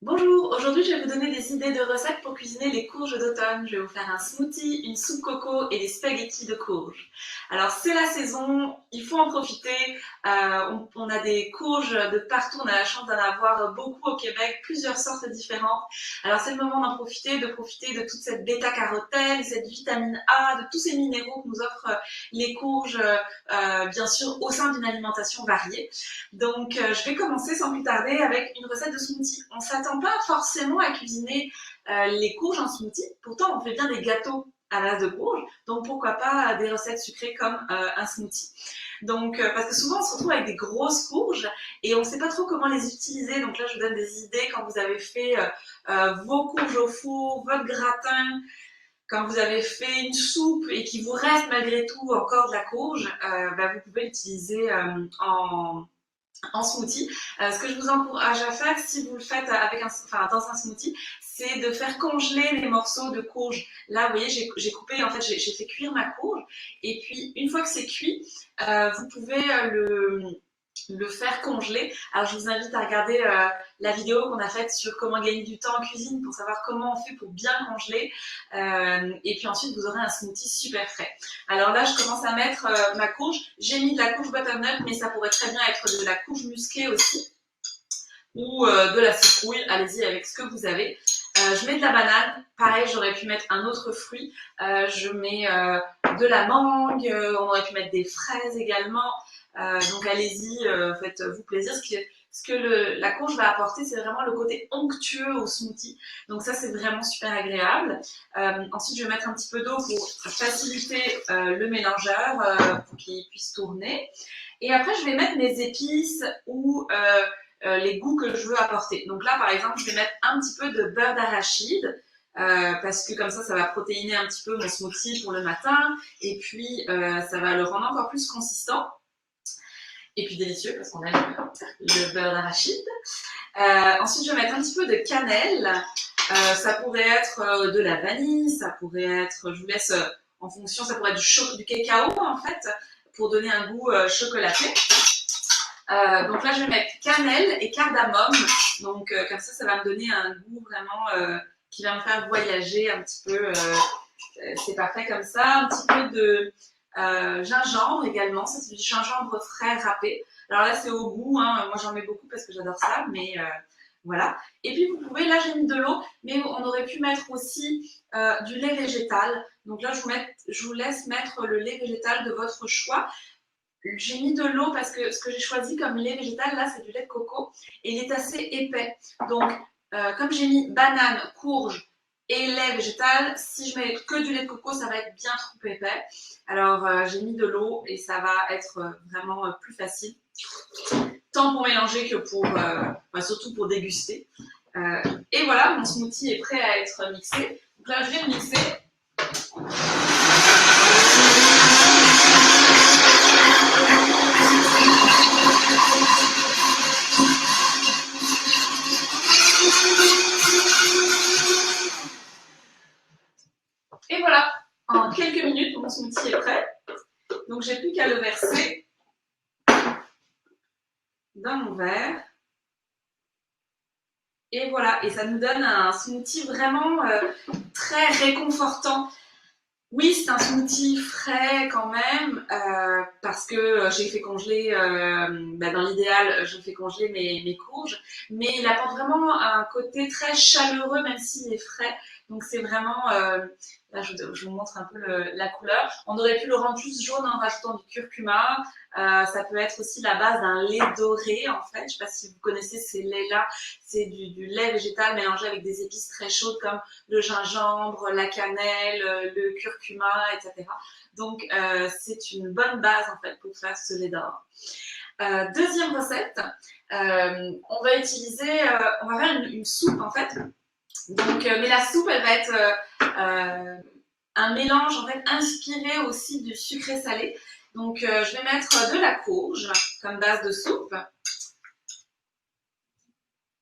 Bonjour, aujourd'hui je vais vous donner des idées de recettes pour cuisiner les courges d'automne. Je vais vous faire un smoothie, une soupe coco et des spaghettis de courges. Alors c'est la saison, il faut en profiter. On a des courges de partout, on a la chance d'en avoir beaucoup au Québec, plusieurs sortes différentes. Alors c'est le moment d'en profiter, de profiter de toute cette bêta-carotène, cette vitamine A, de tous ces minéraux que nous offrent les courges, bien sûr au sein d'une alimentation variée. Donc, je vais commencer sans plus tarder avec une recette de smoothie. On ne s'attend pas forcément à cuisiner les courges en smoothie. Pourtant, on fait bien des gâteaux à base de courges. Donc, pourquoi pas des recettes sucrées comme un smoothie. Donc, parce que souvent, on se retrouve avec des grosses courges et on ne sait pas trop comment les utiliser. Donc là, je vous donne des idées quand vous avez fait vos courges au four, votre gratin, quand vous avez fait une soupe et qu'il vous reste malgré tout encore de la courge, vous pouvez l'utiliser en smoothie. Ce que je vous encourage à faire, si vous le faites dans un smoothie, c'est de faire congeler les morceaux de courge. Là, vous voyez, j'ai coupé, en fait, j'ai fait cuire ma courge. Et puis, une fois que c'est cuit, vous pouvez le faire congeler. Alors, je vous invite à regarder la vidéo qu'on a faite sur comment gagner du temps en cuisine pour savoir comment on fait pour bien congeler. Et puis ensuite, vous aurez un smoothie super frais. Alors là, je commence à mettre ma courge. J'ai mis de la courge butternut, mais ça pourrait très bien être de la courge musquée aussi ou de la citrouille. Allez-y avec ce que vous avez. Je mets de la banane. Pareil, j'aurais pu mettre un autre fruit. Je mets de la mangue. On aurait pu mettre des fraises également. Donc allez-y, faites-vous plaisir. La courge va apporter, c'est vraiment le côté onctueux au smoothie. Donc ça, c'est vraiment super agréable. Ensuite, je vais mettre un petit peu d'eau pour faciliter le mélangeur, pour qu'il puisse tourner. Et après, je vais mettre mes épices ou les goûts que je veux apporter. Donc là, par exemple, je vais mettre un petit peu de beurre d'arachide. Parce que comme ça va protéiner un petit peu mon smoothie pour le matin. Et puis, ça va le rendre encore plus consistant. Et puis délicieux parce qu'on aime le beurre d'arachide. Ensuite, je vais mettre un petit peu de cannelle. Ça pourrait être de la vanille, ça pourrait être, je vous laisse en fonction, ça pourrait être du cacao en fait, pour donner un goût chocolaté. Donc là, je vais mettre cannelle et cardamome. Donc comme ça va me donner un goût vraiment qui va me faire voyager un petit peu. C'est parfait comme ça. Un petit peu de gingembre également. Ça, c'est du gingembre frais râpé. Alors là, c'est au goût. Hein. Moi, j'en mets beaucoup parce que j'adore ça. Mais voilà. Et puis, vous pouvez, là, j'ai mis de l'eau. Mais on aurait pu mettre aussi du lait végétal. Donc là, je vous laisse mettre le lait végétal de votre choix. J'ai mis de l'eau parce que ce que j'ai choisi comme lait végétal, là, c'est du lait de coco. Et il est assez épais. Donc, comme j'ai mis banane, courge et lait végétal, si je mets que du lait de coco, ça va être bien trop épais. Alors, j'ai mis de l'eau et ça va être vraiment plus facile. Tant pour mélanger que pour, surtout pour déguster. Et voilà, mon smoothie est prêt à être mixé. Donc là, je vais le mixer. Et voilà, en quelques minutes, mon smoothie est prêt. Donc, j'ai plus qu'à le verser dans mon verre. Et voilà, et ça nous donne un smoothie vraiment très réconfortant. Oui, c'est un smoothie frais quand même, parce que j'ai fait congeler, dans l'idéal, je fais congeler mes courges, mais il apporte vraiment un côté très chaleureux, même s'il est frais. Donc c'est vraiment, là je vous montre un peu la couleur. On aurait pu le rendre plus jaune en rajoutant du curcuma. Ça peut être aussi la base d'un lait doré en fait. Je ne sais pas si vous connaissez ces laits-là. C'est du lait végétal mélangé avec des épices très chaudes comme le gingembre, la cannelle, le curcuma, etc. Donc, c'est une bonne base en fait pour faire ce lait d'or. Deuxième recette, on va faire une soupe en fait. Donc, mais la soupe, elle va être un mélange en fait inspiré aussi du sucré salé. Donc, je vais mettre de la courge comme base de soupe.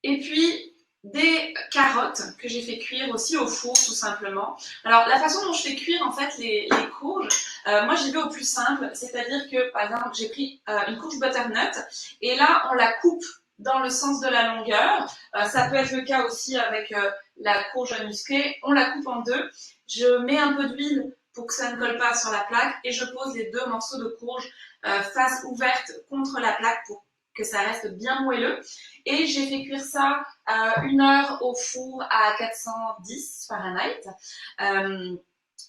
Et puis, des carottes que j'ai fait cuire aussi au four tout simplement. Alors la façon dont je fais cuire en fait les courges, moi j'y vais au plus simple, c'est-à-dire que par exemple j'ai pris une courge butternut et là on la coupe dans le sens de la longueur. Ça peut être le cas aussi avec la courge musquée. On la coupe en deux. Je mets un peu d'huile pour que ça ne colle pas sur la plaque et je pose les deux morceaux de courge face ouverte contre la plaque pour que ça reste bien moelleux. Et j'ai fait cuire ça 1 heure au four à 410 Fahrenheit.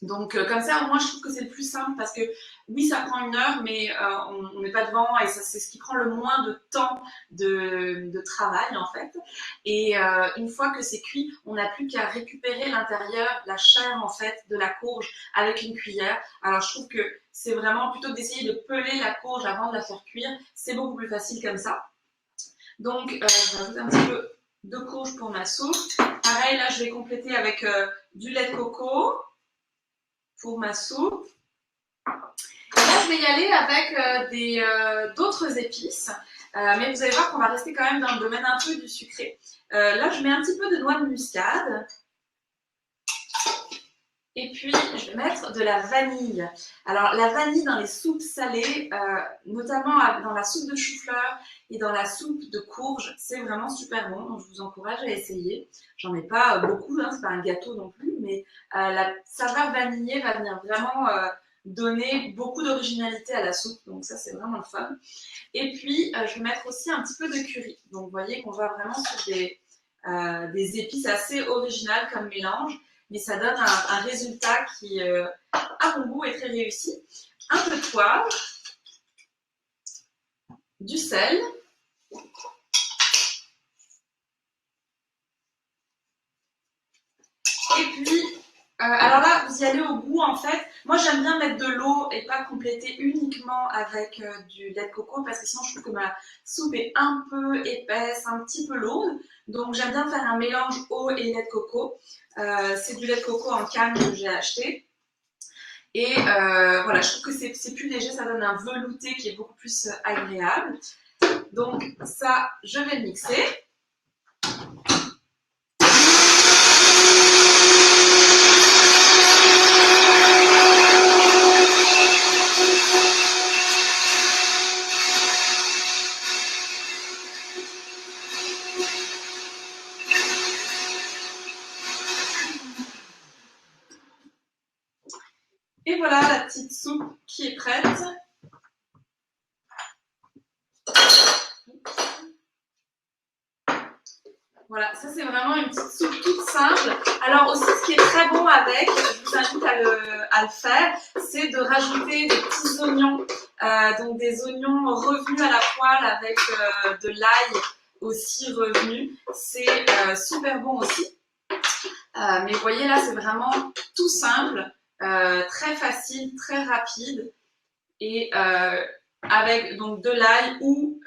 Donc comme ça, au moins, je trouve que c'est le plus simple parce que oui, ça prend 1 heure, mais on n'est pas devant et c'est ce qui prend le moins de temps de travail en fait. Et une fois que c'est cuit, on n'a plus qu'à récupérer l'intérieur, la chair en fait de la courge avec une cuillère. Alors je trouve que c'est vraiment, plutôt que d'essayer de peler la courge avant de la faire cuire, c'est beaucoup plus facile comme ça. Donc je rajoute un petit peu de courge pour ma soupe. Pareil, là je vais compléter avec du lait de coco pour ma soupe. Et là, je vais y aller avec d'autres épices. Mais vous allez voir qu'on va rester quand même dans le domaine un peu du sucré. Là, je mets un petit peu de noix de muscade. Et puis, je vais mettre de la vanille. Alors, la vanille dans les soupes salées, notamment dans la soupe de chou-fleur et dans la soupe de courge, c'est vraiment super bon. Donc, je vous encourage à essayer. J'en ai pas beaucoup, hein, c'est pas un gâteau non plus, mais la saveur vanillée va venir vraiment donner beaucoup d'originalité à la soupe. Donc, ça, c'est vraiment le fun. Et puis, je vais mettre aussi un petit peu de curry. Donc, vous voyez qu'on va vraiment sur des épices assez originales comme mélange. Mais ça donne un résultat qui, à mon goût, est très réussi. Un peu de poivre, du sel, et puis, alors là, vous y allez au goût en fait. Moi, j'aime bien mettre de l'eau et pas compléter uniquement avec du lait de coco parce que sinon, je trouve que ma soupe est un peu épaisse, un petit peu lourde. Donc, j'aime bien faire un mélange eau et lait de coco. C'est du lait de coco en canne que j'ai acheté. Et voilà, je trouve que c'est plus léger, ça donne un velouté qui est beaucoup plus agréable. Donc ça, je vais le mixer. Et voilà la petite soupe qui est prête. Voilà, ça c'est vraiment une petite soupe toute simple. Alors aussi, ce qui est très bon avec, je vous invite à le faire, c'est de rajouter des petits oignons. Donc des oignons revenus à la poêle avec de l'ail aussi revenu. C'est super bon aussi. Mais vous voyez là, c'est vraiment tout simple, très facile, très rapide. Et avec donc de l'ail ou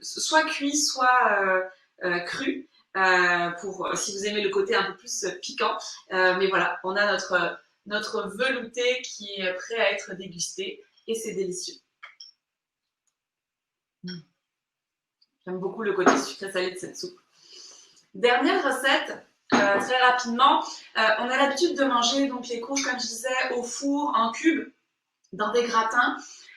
soit cuit, soit cru. Pour si vous aimez le côté un peu plus piquant. Mais voilà, on a notre velouté qui est prêt à être dégusté et c'est délicieux. J'aime beaucoup le côté sucré-salé de cette soupe. Dernière recette, très rapidement. On a l'habitude de manger donc les courges, comme je disais, au four, en cubes, dans des gratins.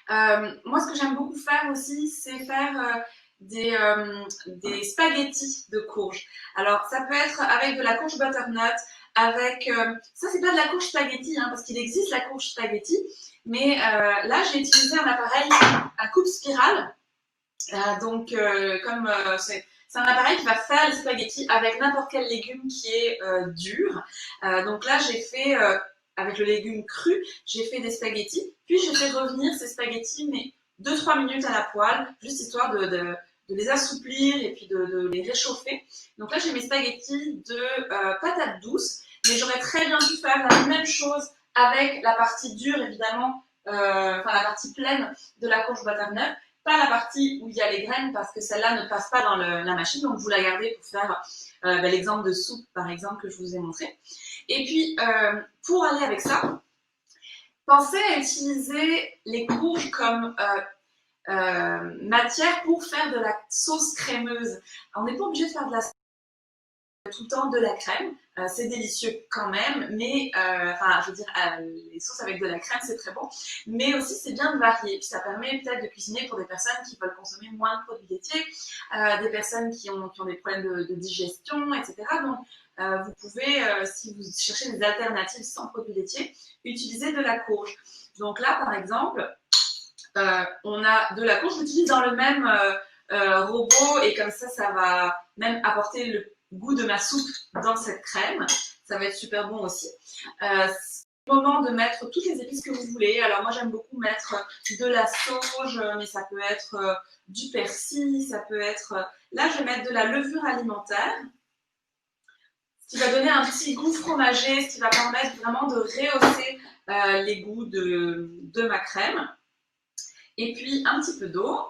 Moi, ce que j'aime beaucoup faire aussi, c'est faire des spaghettis de courge. Alors, ça peut être avec de la courge butternut, avec... ça, c'est pas de la courge spaghetti, hein, parce qu'il existe la courge spaghetti, mais là, j'ai utilisé un appareil à coupe spirale. Donc, comme c'est un appareil qui va faire les spaghettis avec n'importe quel légume qui est dur. Donc là, j'ai fait... avec le légume cru, j'ai fait des spaghettis, puis j'ai fait revenir ces spaghettis, mais 2-3 minutes à la poêle, juste histoire de les assouplir et puis de les réchauffer. Donc là, j'ai mes spaghettis de patates douces, mais j'aurais très bien pu faire la même chose avec la partie dure, évidemment, enfin la partie pleine de la courge butternut, pas la partie où il y a les graines, parce que celle-là ne passe pas dans la machine, donc vous la gardez pour faire l'exemple de soupe, par exemple, que je vous ai montré. Et puis, pour aller avec ça, pensez à utiliser les courges comme matière pour faire de la sauce crémeuse. On n'est pas obligé de faire de la tout le temps de la crème. C'est délicieux quand même, mais enfin, je veux dire, les sauces avec de la crème, c'est très bon. Mais aussi, c'est bien de varier. Puis ça permet peut-être de cuisiner pour des personnes qui veulent consommer moins de produits laitiers, des personnes qui ont des problèmes de digestion, etc. Donc, vous pouvez, si vous cherchez des alternatives sans produits laitiers, utiliser de la courge. Donc là, par exemple, on a de la courge, j'utilise dans le même robot et comme ça va même apporter le goût de ma soupe dans cette crème. Ça va être super bon aussi. C'est le moment de mettre toutes les épices que vous voulez. Alors moi j'aime beaucoup mettre de la sauge, mais ça peut être du persil, ça peut être... Là je vais mettre de la levure alimentaire, ce qui va donner un petit goût fromager, ce qui va permettre vraiment de rehausser les goûts de ma crème. Et puis un petit peu d'eau.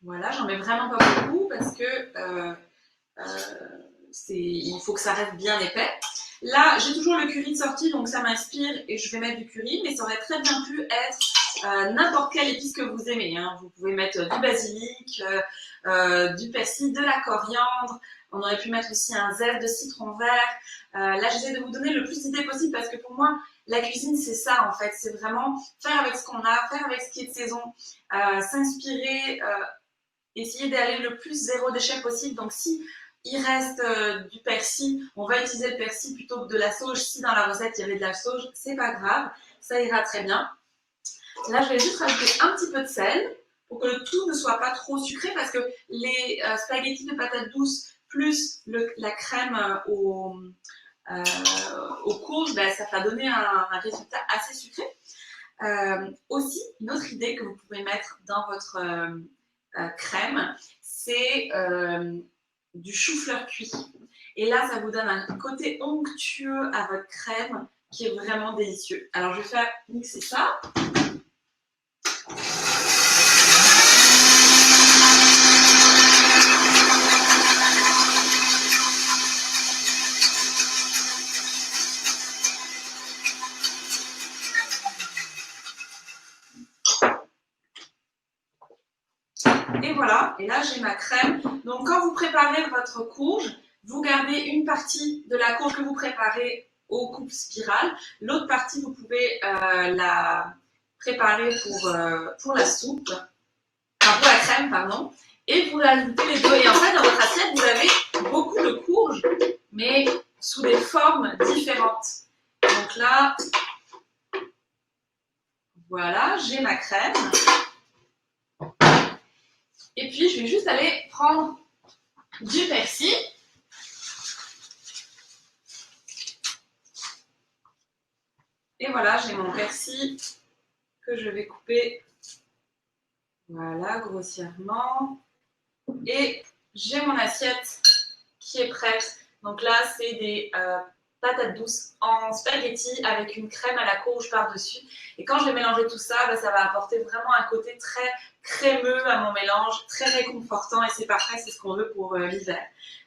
Voilà, j'en mets vraiment pas beaucoup parce que il faut que ça reste bien épais. Là, j'ai toujours le curry de sortie, donc ça m'inspire et je vais mettre du curry, mais ça aurait très bien pu être n'importe quelle épice que vous aimez. Hein. Vous pouvez mettre du basilic, du persil, de la coriandre. On aurait pu mettre aussi un zeste de citron vert. Là, j'essaie de vous donner le plus d'idées possible parce que pour moi, la cuisine, c'est ça en fait. C'est vraiment faire avec ce qu'on a, faire avec ce qui est de saison, s'inspirer, essayer d'aller le plus zéro déchet possible. Donc, si il reste du persil, on va utiliser le persil plutôt que de la sauge. Si dans la recette il y avait de la sauge, c'est pas grave, ça ira très bien. Là, je vais juste rajouter un petit peu de sel pour que le tout ne soit pas trop sucré parce que les spaghettis de patates douces plus la crème aux courges, ben, ça va donner un résultat assez sucré. Aussi, une autre idée que vous pouvez mettre dans votre crème, c'est du chou-fleur cuit. Et là, ça vous donne un côté onctueux à votre crème qui est vraiment délicieux. Alors, je vais faire mixer ça. Et voilà, et là j'ai ma crème. Donc quand vous préparez votre courge, vous gardez une partie de la courge que vous préparez aux coupes spirales. L'autre partie, vous pouvez la préparer pour la soupe, enfin pour la crème, pardon. Et vous ajoutez les deux. Et en fait, dans votre assiette, vous avez beaucoup de courges, mais sous des formes différentes. Donc là, voilà, j'ai ma crème. Et puis, je vais juste aller prendre du persil. Et voilà, j'ai mon persil que je vais couper, voilà, grossièrement. Et j'ai mon assiette qui est prête. Donc là, c'est des patates douces en spaghetti avec une crème à la courge par-dessus. Et quand je vais mélanger tout ça, ben, ça va apporter vraiment un côté très crémeux à mon mélange, très réconfortant. Et c'est parfait, c'est ce qu'on veut pour l'hiver.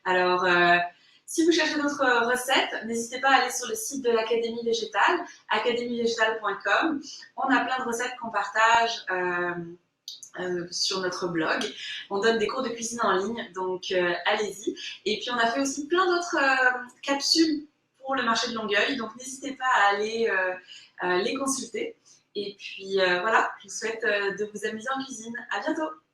Alors, si vous cherchez d'autres recettes, n'hésitez pas à aller sur le site de l'Académie Végétale, académievégétale.com. On a plein de recettes qu'on partage sur notre blog. On donne des cours de cuisine en ligne, donc allez-y. Et puis on a fait aussi plein d'autres capsules pour le marché de Longueuil, donc n'hésitez pas à aller les consulter. Et puis voilà, je vous souhaite de vous amuser en cuisine. À bientôt!